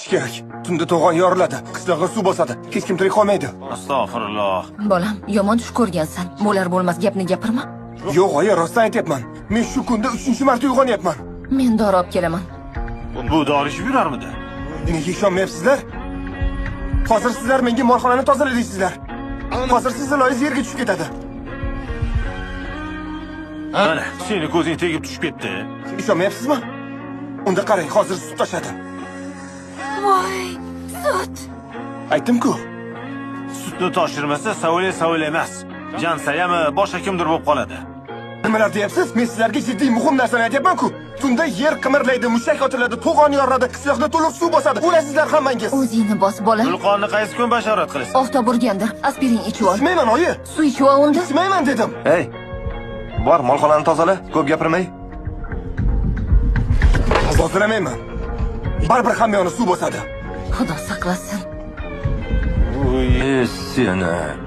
ketish kerak. Tunda to'g'on yoriladi, qishloqqa suv bosadi. Hech kim tirik qolmaydi. Astag'firulloh. Bolam, yomon tush ko'rgansan. Bo'lar bo'lmas gapni gapirma. Yo'q, oyi, rostdan aytyapman. Men shu kunda 3-marta uyg'onyapman. Men dori olib kelaman. Bu dori ichib yurarmidi? Nega ishonmayapsizlar? Hozir sizlar menga molxonani tozala deysizlar. Hozir sizlarning yerga tushib ketadi. Mana, seni ko'zing tegib tushib ketdi. Ishonmayapsizmi? Unda qarang, hozir sut toshadi. Voy, sut. Aytdim-ku. Sutni toshirmasa, savole emas. Jansayami boshqa kimdir bo'lib qoladi. Nimalar deyapsiz? Men sizlarga jiddiy muhim narsani aytyapman-ku. Tunda yer qimirlaydi, mushak otiladi, to'g'on yoriladi, qishloqda to'liq suv bosadi. O'lasizlar hammangiz. O'zingni bos, bola. Vulqonni qaysi kun bashorat qilasiz? Oftob urgandir. Aspirin ichib ol. Ichmayman, oyi. Suv ichib ol unda. Ichmayman dedim. Hey, bor molxonani tozala, ko'p gapirmay. Tozalamayman. Baribir hamma yoni suv bosadi. Xudo saqlasin. Uy, Seni.